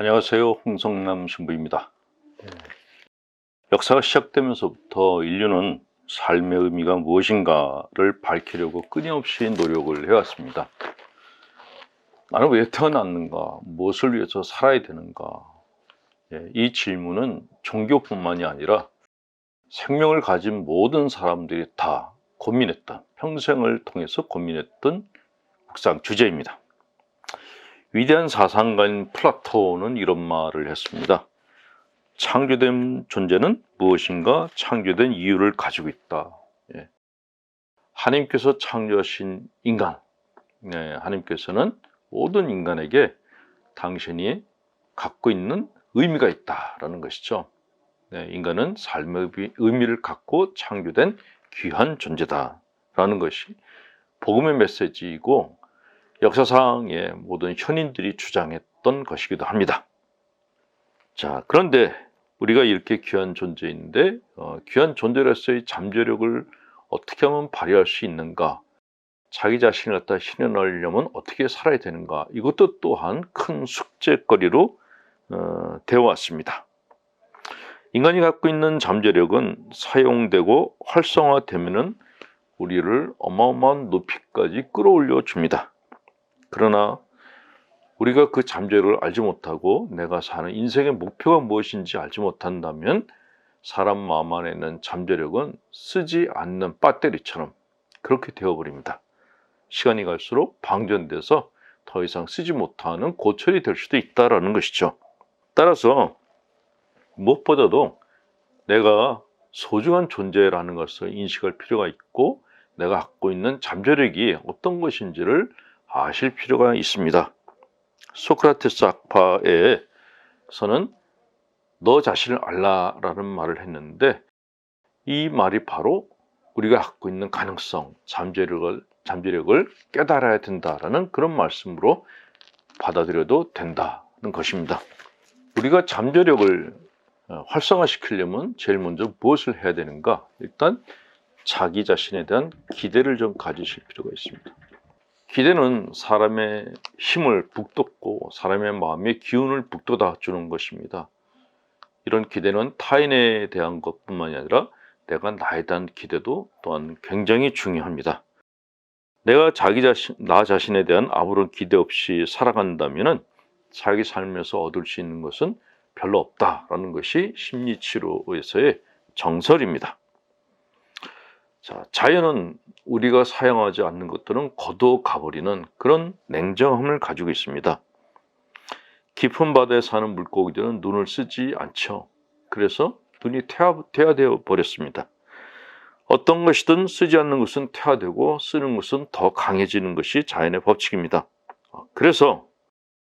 안녕하세요. 홍성남 신부입니다. 역사가 시작되면서부터 인류는 삶의 의미가 무엇인가를 밝히려고 끊임없이 노력을 해왔습니다. 나는 왜 태어났는가? 무엇을 위해서 살아야 되는가? 이 질문은 종교뿐만이 아니라 생명을 가진 모든 사람들이 다 고민했던, 평생을 통해서 고민했던 묵상 주제입니다. 위대한 사상가인 플라톤은 이런 말을 했습니다. 창조된 존재는 무엇인가? 창조된 이유를 가지고 있다. 하나님께서 창조하신 인간, 하나님께서는 모든 인간에게 당신이 갖고 있는 의미가 있다라는 것이죠. 인간은 삶의 의미를 갖고 창조된 귀한 존재다라는 것이 복음의 메시지이고 역사상의 모든 현인들이 주장했던 것이기도 합니다. 자, 그런데 우리가 이렇게 귀한 존재인데 귀한 존재로서의 잠재력을 어떻게 하면 발휘할 수 있는가? 자기 자신을 갖다 실현하려면 어떻게 살아야 되는가? 이것도 또한 큰 숙제거리로 되어왔습니다. 인간이 갖고 있는 잠재력은 사용되고 활성화되면은 우리를 어마어마한 높이까지 끌어올려 줍니다. 그러나 우리가 그 잠재력을 알지 못하고 내가 사는 인생의 목표가 무엇인지 알지 못한다면 사람 마음 안에 있는 잠재력은 쓰지 않는 배터리처럼 그렇게 되어버립니다. 시간이 갈수록 방전돼서 더 이상 쓰지 못하는 고철이 될 수도 있다는 것이죠. 따라서 무엇보다도 내가 소중한 존재라는 것을 인식할 필요가 있고 내가 갖고 있는 잠재력이 어떤 것인지를 아실 필요가 있습니다. 소크라테스 학파에서는 너 자신을 알라라는 말을 했는데 이 말이 바로 우리가 갖고 있는 가능성, 잠재력을 깨달아야 된다라는 그런 말씀으로 받아들여도 된다는 것입니다. 우리가 잠재력을 활성화시키려면 제일 먼저 무엇을 해야 되는가? 일단 자기 자신에 대한 기대를 좀 가지실 필요가 있습니다. 기대는 사람의 힘을 북돋고 사람의 마음의 기운을 북돋아 주는 것입니다. 이런 기대는 타인에 대한 것뿐만이 아니라 내가 나에 대한 기대도 또한 굉장히 중요합니다. 내가 나 자신에 대한 아무런 기대 없이 살아간다면 자기 삶에서 얻을 수 있는 것은 별로 없다라는 것이 심리치료에서의 정설입니다. 자, 자연은 우리가 사용하지 않는 것들은 거둬 가버리는 그런 냉정함을 가지고 있습니다. 깊은 바다에 사는 물고기들은 눈을 쓰지 않죠. 그래서 눈이 퇴화되어 버렸습니다. 어떤 것이든 쓰지 않는 것은 퇴화되고 쓰는 것은 더 강해지는 것이 자연의 법칙입니다. 그래서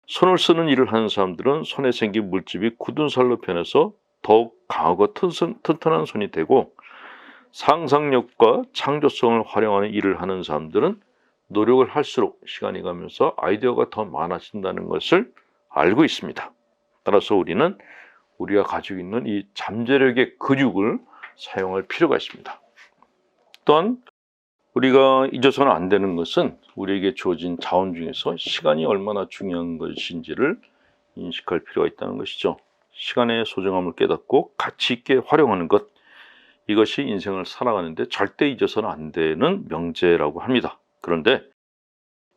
손을 쓰는 일을 하는 사람들은 손에 생긴 물집이 굳은 살로 변해서 더욱 강하고 튼튼한 손이 되고 상상력과 창조성을 활용하는 일을 하는 사람들은 노력을 할수록 시간이 가면서 아이디어가 더 많아진다는 것을 알고 있습니다. 따라서 우리는 우리가 가지고 있는 이 잠재력의 근육을 사용할 필요가 있습니다. 또한 우리가 잊어서는 안 되는 것은 우리에게 주어진 자원 중에서 시간이 얼마나 중요한 것인지를 인식할 필요가 있다는 것이죠. 시간의 소중함을 깨닫고 가치 있게 활용하는 것, 이것이 인생을 살아가는데 절대 잊어서는 안 되는 명제라고 합니다. 그런데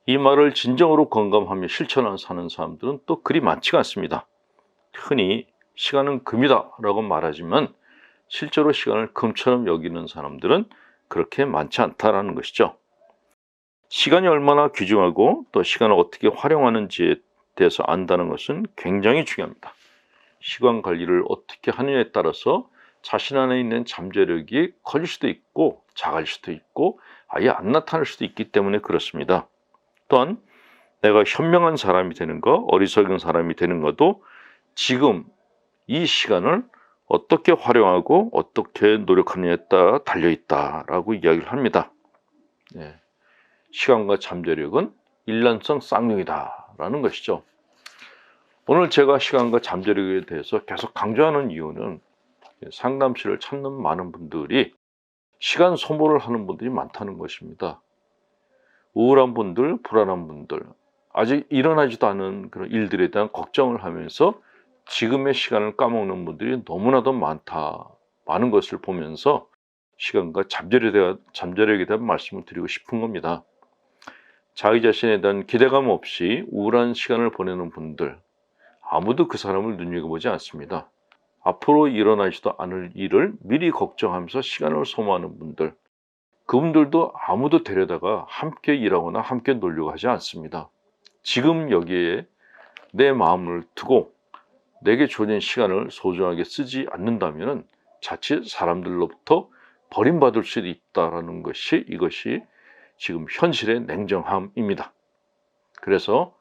이 말을 진정으로 공감하며 실천하는 사는 사람들은 또 그리 많지가 않습니다. 흔히 시간은 금이다 라고 말하지만 실제로 시간을 금처럼 여기는 사람들은 그렇게 많지 않다라는 것이죠. 시간이 얼마나 귀중하고 또 시간을 어떻게 활용하는지에 대해서 안다는 것은 굉장히 중요합니다. 시간 관리를 어떻게 하느냐에 따라서 자신 안에 있는 잠재력이 커질 수도 있고 작아질 수도 있고 아예 안 나타날 수도 있기 때문에 그렇습니다. 또한 내가 현명한 사람이 되는 것, 어리석은 사람이 되는 것도 지금 이 시간을 어떻게 활용하고 어떻게 노력하느냐에 따라 달려있다라고 이야기를 합니다. 시간과 잠재력은 일란성 쌍용이다라는 것이죠. 오늘 제가 시간과 잠재력에 대해서 계속 강조하는 이유는 상담실을 찾는 많은 분들이 시간 소모를 하는 분들이 많다는 것입니다. 우울한 분들, 불안한 분들, 아직 일어나지도 않은 그런 일들에 대한 걱정을 하면서 지금의 시간을 까먹는 분들이 너무나도 많은 것을 보면서 시간과 잠재력에 대한 말씀을 드리고 싶은 겁니다. 자기 자신에 대한 기대감 없이 우울한 시간을 보내는 분들, 아무도 그 사람을 눈여겨보지 않습니다. 앞으로 일어나지도 않을 일을 미리 걱정하면서 시간을 소모하는 분들, 그분들도 아무도 데려다가 함께 일하거나 함께 놀려고 하지 않습니다. 지금 여기에 내 마음을 두고 내게 주어진 시간을 소중하게 쓰지 않는다면 자칫 사람들로부터 버림받을 수도 있다는 것이 이것이 지금 현실의 냉정함입니다. 그래서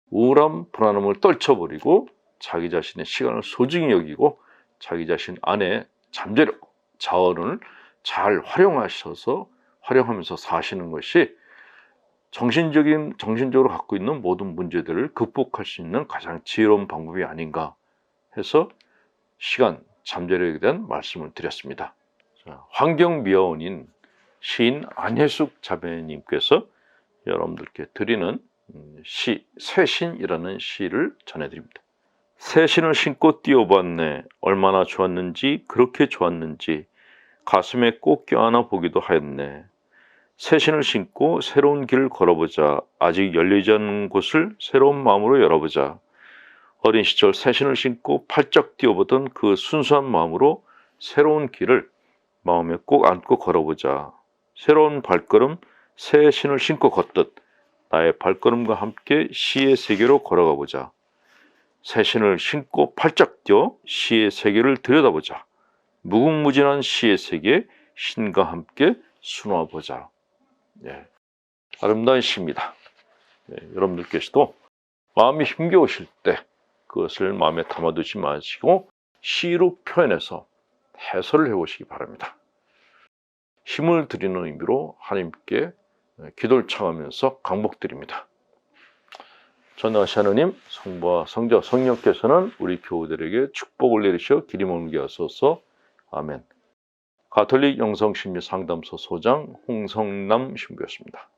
우울함, 불안함을 떨쳐버리고 자기 자신의 시간을 소중히 여기고 자기 자신 안에 잠재력, 자원을 잘 활용하면서 사시는 것이 정신적으로 갖고 있는 모든 문제들을 극복할 수 있는 가장 지혜로운 방법이 아닌가 해서 시간, 잠재력에 대한 말씀을 드렸습니다. 환경미화원인 시인 안혜숙 자매님께서 여러분들께 드리는 시, 새신이라는 시를 전해드립니다. 새신을 신고 뛰어봤네. 얼마나 좋았는지, 그렇게 좋았는지 가슴에 꼭 껴안아 보기도 하였네. 새신을 신고 새로운 길을 걸어보자. 아직 열리지 않은 곳을 새로운 마음으로 열어보자. 어린 시절 새신을 신고 팔짝 뛰어보던 그 순수한 마음으로 새로운 길을 마음에 꼭 안고 걸어보자. 새로운 발걸음, 새 신을 신고 걷듯 나의 발걸음과 함께 시의 세계로 걸어가 보자. 새 신을 신고 팔짝 뛰어 시의 세계를 들여다보자. 무궁무진한 시의 세계에 신과 함께 수놓아보자. 아름다운 시입니다. 여러분들께서도 마음이 힘겨우실 때 그것을 마음에 담아두지 마시고 시로 표현해서 해설을 해보시기 바랍니다. 힘을 드리는 의미로 하나님께 기도를 청하면서 강복드립니다. 전능하신 하나님, 성부와 성자, 성령께서는 우리 교우들에게 축복을 내리시어 길이 멀게 하소서. 아멘. 가톨릭 영성심리 상담소 소장 홍성남 신부였습니다.